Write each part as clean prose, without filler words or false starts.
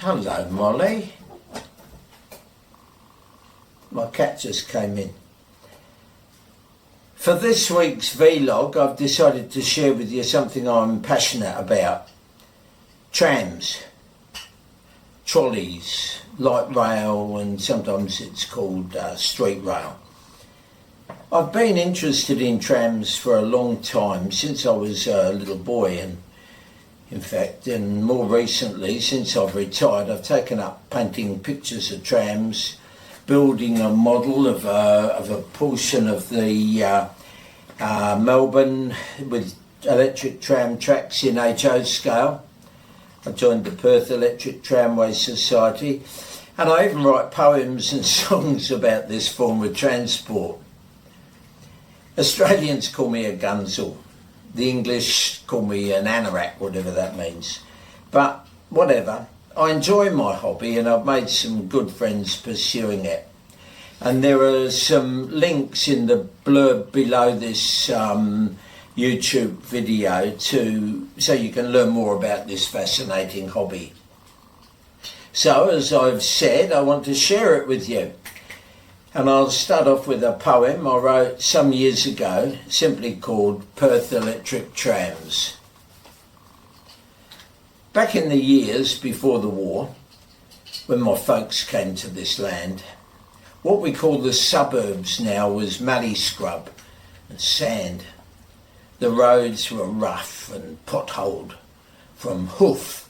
Hello, Molly. My cat just came in. For this week's vlog, I've decided to share with you something I'm passionate about. Trams, trolleys, light rail, and sometimes it's called street rail. I've been interested in trams for a long time, since I was a little boy, and in fact, and more recently, since I've retired, I've taken up painting pictures of trams, building a model of a portion of the Melbourne with electric tram tracks in HO scale. I joined the Perth Electric Tramway Society, and I even write poems and songs about this form of transport. Australians call me a gunzel. The English call me an anorak, whatever that means. But whatever, I enjoy my hobby and I've made some good friends pursuing it. And there are some links in the blurb below this YouTube video so you can learn more about this fascinating hobby. So, as I've said, I want to share it with you. And I'll start off with a poem I wrote some years ago, simply called Perth Electric Trams. Back in the years before the war, when my folks came to this land, what we call the suburbs now was mallee scrub and sand. The roads were rough and potholed from hoof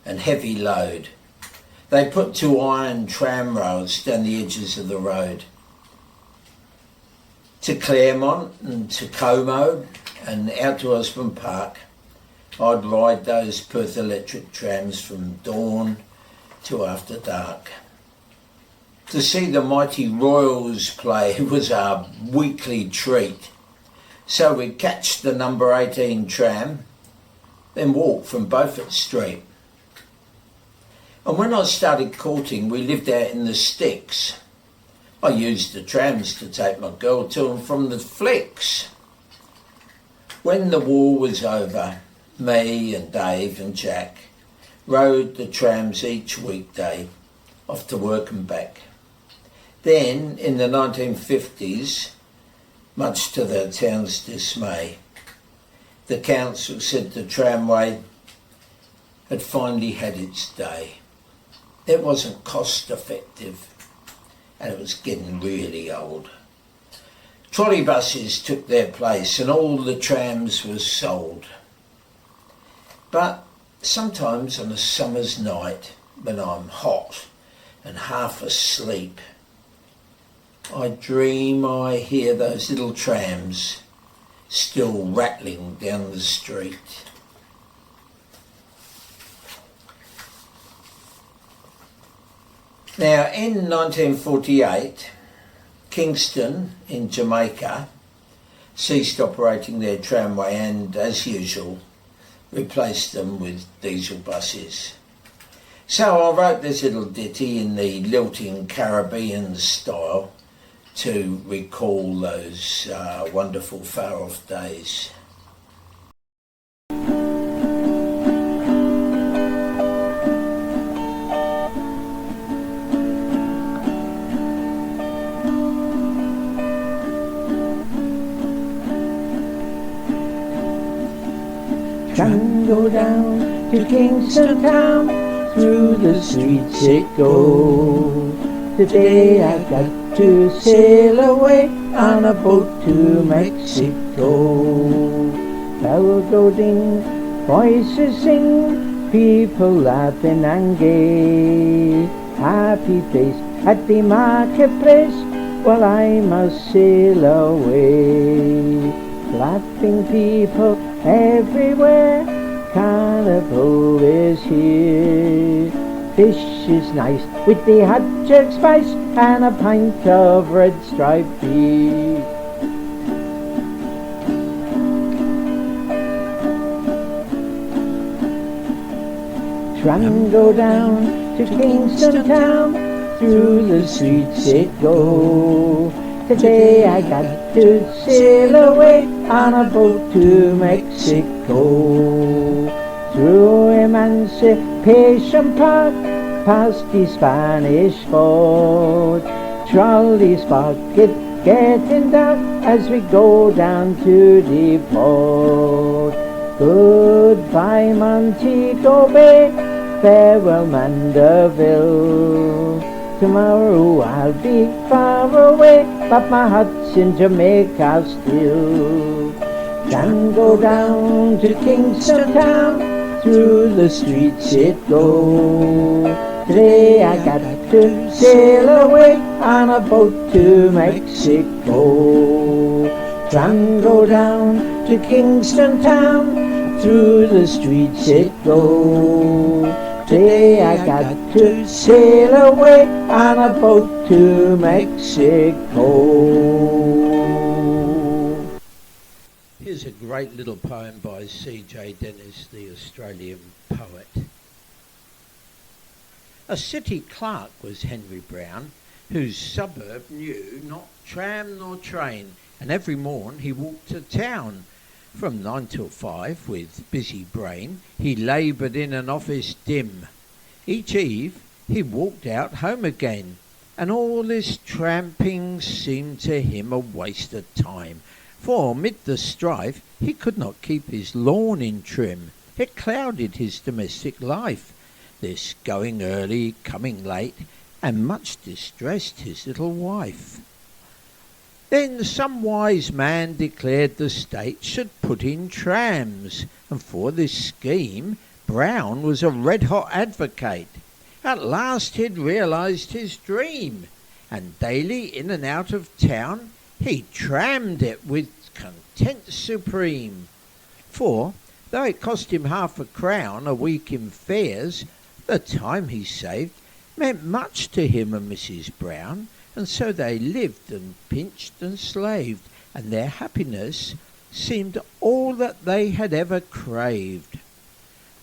and heavy load. They put two iron tram rails down the edges of the road. To Claremont and to Como and out to Osborne Park, I'd ride those Perth Electric trams from dawn to after dark. To see the mighty Royals play was our weekly treat. So we'd catch the number 18 tram, then walk from Beaufort Street. And when I started courting, we lived out in the sticks. I used the trams to take my girl to and from the flicks. When the war was over, me and Dave and Jack rode the trams each weekday off to work and back. Then, in the 1950s, much to the town's dismay, the council said the tramway had finally had its day. It wasn't cost effective, and it was getting really old. Trolley buses took their place and all the trams were sold. But sometimes on a summer's night, when I'm hot and half asleep, I dream I hear those little trams still rattling down the street. Now, in 1948, Kingston in Jamaica ceased operating their tramway and, as usual, replaced them with diesel buses. So I wrote this little ditty in the lilting Caribbean style to recall those wonderful far-off days. Tram go down to Kingston town, through the streets it goes. Today I got to sail away on a boat to Mexico. Bell go ding, voices sing, people laughing and gay. Happy face at the marketplace, while I must sail away. Laughing people everywhere, carnival is here. Fish is nice with the hot jerk spice and a pint of red striped beef. Tram go down to Kingston town, through the streets it go. Today I got to sail away on a boat to Mexico. Through Emancipation Park, past the Spanish fort. Trolley's pocket getting dark as we go down to the port. Goodbye Montego Bay, farewell Mandeville. Tomorrow I'll be far away, but my heart's in Jamaica still. Can go down to Kingston town, through the streets it go. Today I got to sail away on a boat to Mexico. Tram go down to Kingston town, through the streets it go. Today I got to sail away on a boat to Mexico. Here's a great little poem by C.J. Dennis, the Australian poet. A city clerk was Henry Brown, whose suburb knew not tram nor train, and every morn he walked to town. From 9 till 5, with busy brain, he laboured in an office dim. Each eve he walked out home again, and all this tramping seemed to him a waste of time. For mid the strife he could not keep his lawn in trim. It clouded his domestic life, this going early, coming late, and much distressed his little wife. Then some wise man declared the state should put in trams, and for this scheme Brown was a red-hot advocate. At last he'd realised his dream, and daily in and out of town he trammed it with content supreme. For, though it cost him £0.50 a week in fares, the time he saved meant much to him and Mrs. Brown, and so they lived and pinched and slaved, and their happiness seemed all that they had ever craved.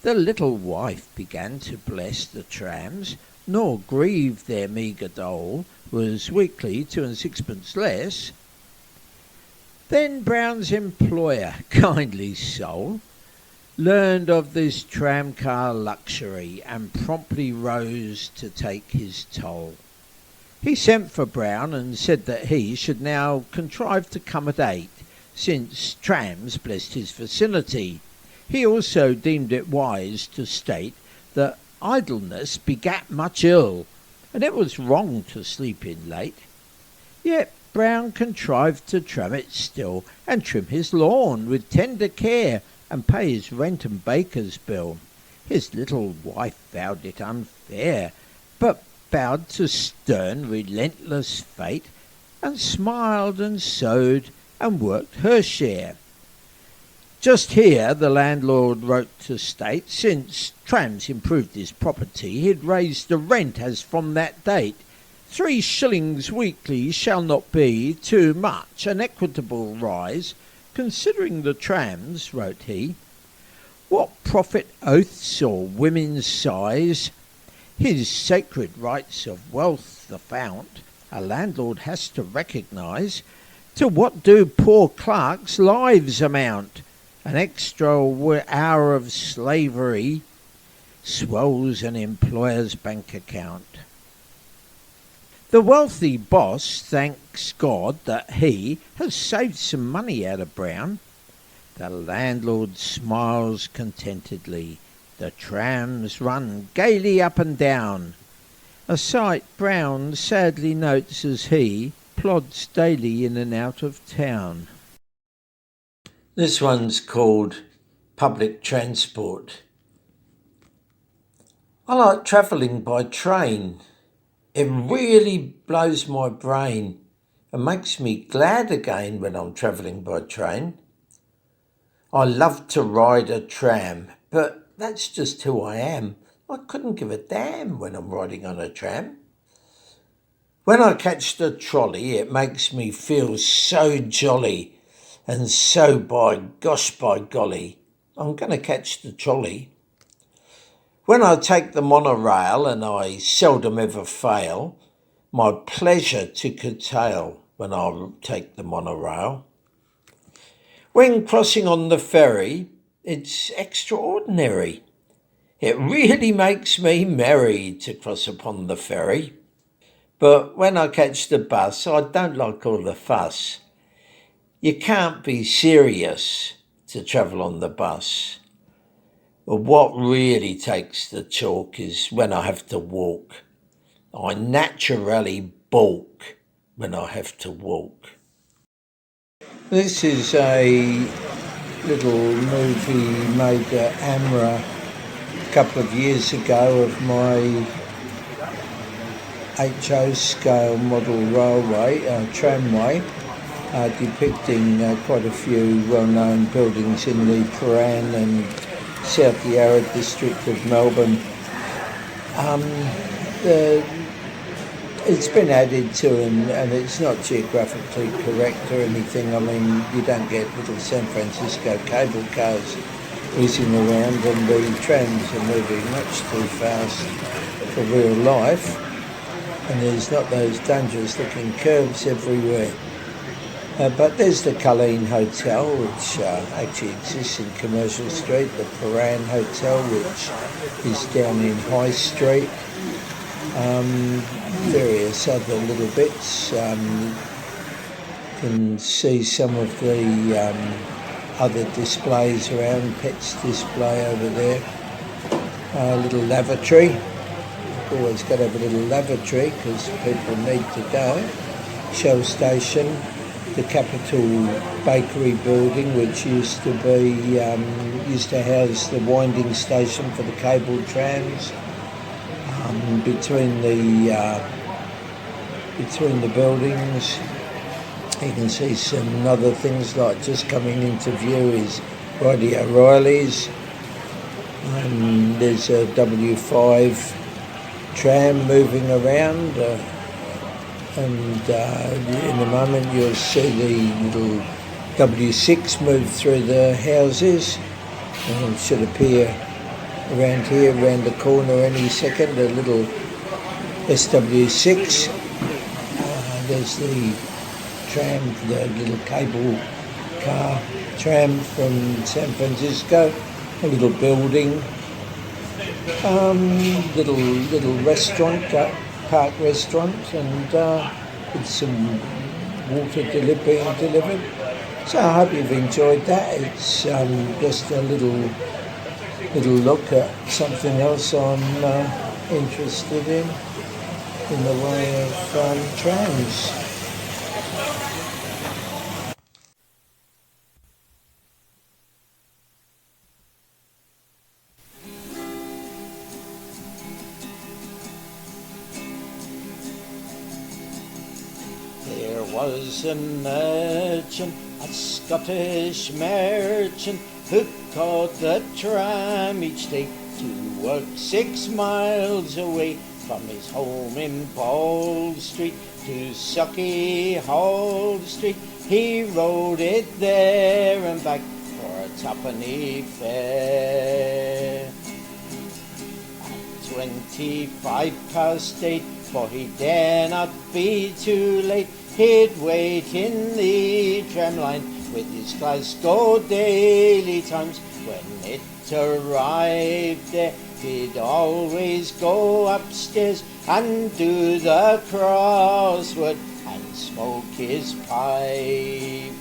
The little wife began to bless the trams, nor grieved their meagre dole was weekly 2 and 6pence less. Then Brown's employer, kindly soul, learned of this tramcar luxury and promptly rose to take his toll. He sent for Brown and said that he should now contrive to come at 8, since trams blessed his vicinity. He also deemed it wise to state that idleness begat much ill, and it was wrong to sleep in late. Yet Brown contrived to tram it still, and trim his lawn with tender care, and pay his rent and baker's bill. His little wife found it unfair, but bowed to stern, relentless fate, and smiled and sewed and worked her share. Just here the landlord wrote to state, since trams improved his property, he'd raised the rent as from that date. 3 shillings weekly shall not be too much an equitable rise, considering the trams, wrote he. What profit oaths or women's sighs? His sacred rights of wealth the fount, a landlord has to recognise. To what do poor clerks' lives amount? An extra hour of slavery swells an employer's bank account. The wealthy boss thanks God that he has saved some money out of Brown. The landlord smiles contentedly. The trams run gaily up and down, a sight Brown sadly notes as he plods daily in and out of town. This one's called Public Transport. I like travelling by train. It really blows my brain and makes me glad again when I'm travelling by train. I love to ride a tram, but that's just who I am. I couldn't give a damn when I'm riding on a tram. When I catch the trolley, it makes me feel so jolly. And so by golly, I'm going to catch the trolley. When I take the monorail, and I seldom ever fail, my pleasure to curtail when I take the monorail. When crossing on the ferry, it's extraordinary. It really makes me merry to cross upon the ferry. But when I catch the bus, I don't like all the fuss. You can't be serious to travel on the bus. But what really takes the chalk is when I have to walk. I naturally balk when I have to walk. This is a little movie made at Amra a couple of years ago of my HO scale model railway, tramway, depicting quite a few well-known buildings in the Paran and South Yarra district of Melbourne. It's been added to, and it's not geographically correct or anything. I mean, you don't get little San Francisco cable cars whizzing around, and the trams are moving much too fast for real life, and there's not those dangerous looking curves everywhere. But there's the Colleen Hotel, which actually exists in Commercial Street, the Paran Hotel, which is down in High Street, various other little bits. You can see some of the other displays around, Pets display over there, a little lavatory. Always got to have a little lavatory because people need to go. Shell station. The Capital Bakery building, which used to house the winding station for the cable trams. Between the buildings, you can see some other things like just coming into view is Roddy O'Reilly's. There's a W5 tram moving around. And in a moment you'll see the little W6 move through the houses, and it should appear around here, around the corner any second, a little SW6. There's the tram, the little cable car tram from San Francisco, a little building, little restaurant, park restaurant, and with some water being delivered. So I hope you've enjoyed that. It's just a little look at something else I'm interested in the way of trams. There was a merchant, a Scottish merchant, who caught the tram each day to work 6 miles away from his home in Ball Street to Sauchiehall Street. He rode it there and back for a twopenny fare. At 8:25, for he dare not be too late, he'd wait in the tram line with his Glasgow Daily Times. When it arrived there, he'd always go upstairs and do the crossword and smoke his pipe.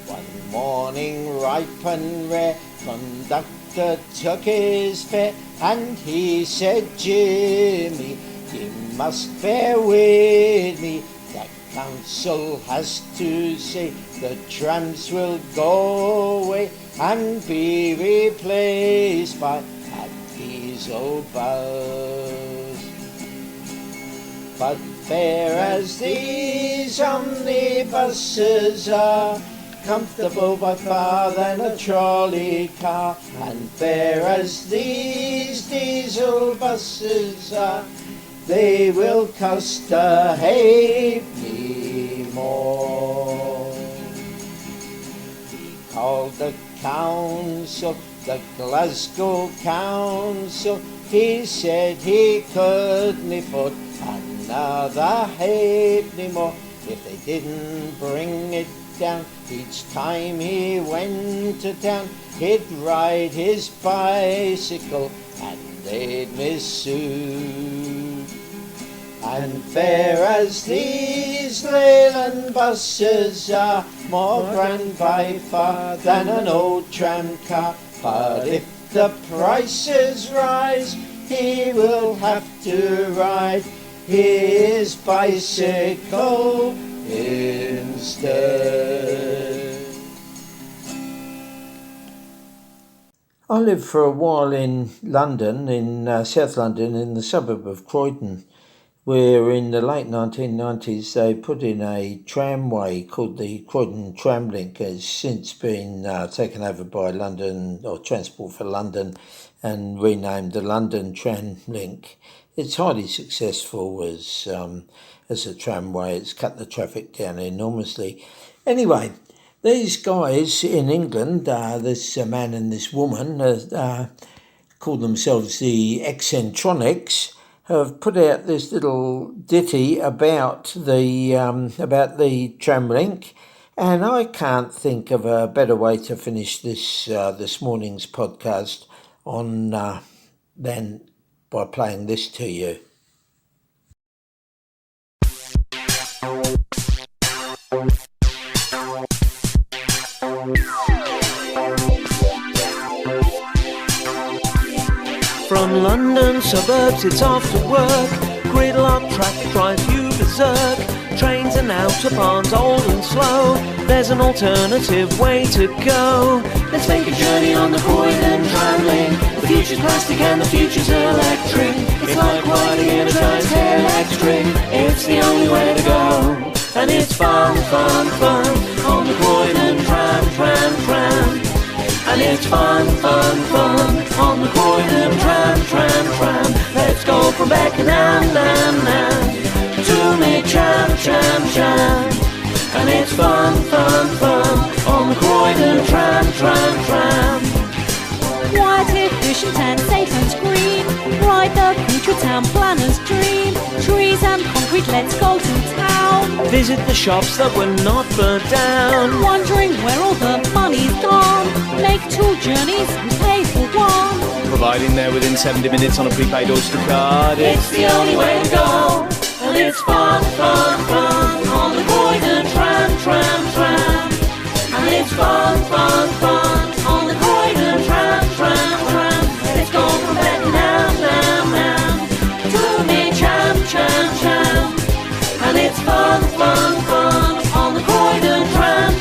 One morning, ripe and rare, conductor took his fare, and he said, "Jimmy, you must bear with me. The council has to say the trams will go away and be replaced by a diesel bus. But fair as these omnibuses are, comfortable by far than a trolley car, and fair as these diesel buses are, they will cost a halfpenny more." He called the council, the Glasgow council. He said he couldn't afford another halfpenny more if they didn't bring it down. Each time he went to town, he'd ride his bicycle and they'd miss Sue. And fair as these Leyland buses are, more grand by far than an old tram car. But if the prices rise, he will have to ride his bicycle instead. I lived for a while in London, in South London, in the suburb of Croydon, where in the late 1990s they put in a tramway called the Croydon Tram Link. Has since been taken over by London, or Transport for London, and renamed the London Tram Link. It's highly successful as a tramway. It's cut the traffic down enormously. Anyway, these guys in England, this man and this woman, call themselves the Eccentronics, have put out this little ditty about the tram link, and I can't think of a better way to finish this morning's podcast on than by playing this to you. From London suburbs it's off to work. Gridlock traffic drives you berserk. Trains and autobahns old and slow. There's an alternative way to go. Let's make a journey on the Croydon Tram Link. The future's plastic and the future's electric. It's like riding in a giant electric. It's the only way to go. And it's fun, fun, fun on the Croydon Tram. And it's fun, fun, fun on the Croydon Tram. Let's go from Beckenham to mid-Cham. And it's fun, fun, fun on the Croydon Tram. Quiet, efficient and safe and green. Ride the future town planner's dream. Trees and concrete, let's go to town. Visit the shops that were not burnt down. Wondering where all the money's gone. Make 2 journeys and pay for 1. Providing they're within 70 minutes on a prepaid Oyster card. It's the only way to go. And it's fun, fun, fun on the Croydon Tram. And it's fun, fun, fun on the Croydon Tram. Let's go from Beckenham to mid-Cham. And it's fun, fun, fun on the Croydon Tram.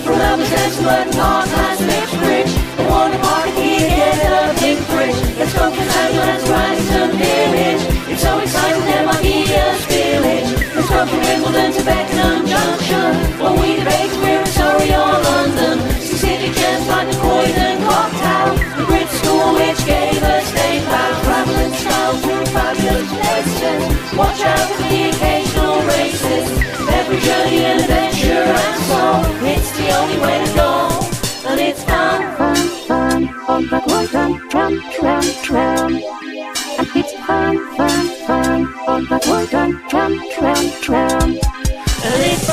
From Alberton to Burton Park past Ipswich, the Warner Park here get a big bridge. Let's go from Sandland to Addington Village. It's so exciting, there might be a spillage. Let's go from Wimbledon to Beckenham Junction. While we debate we're in Surrey or London. Specific gems like the Croydon Cocktail, the Brit School which gave us state power. Travel and style through fabulous places. Watch out for the occasional races. Every journey an adventure and so it's the only way to go. And it's fun, fun, fun on the Croydon Tram. And it's fun, fun, fun on the Croydon Tram. And it's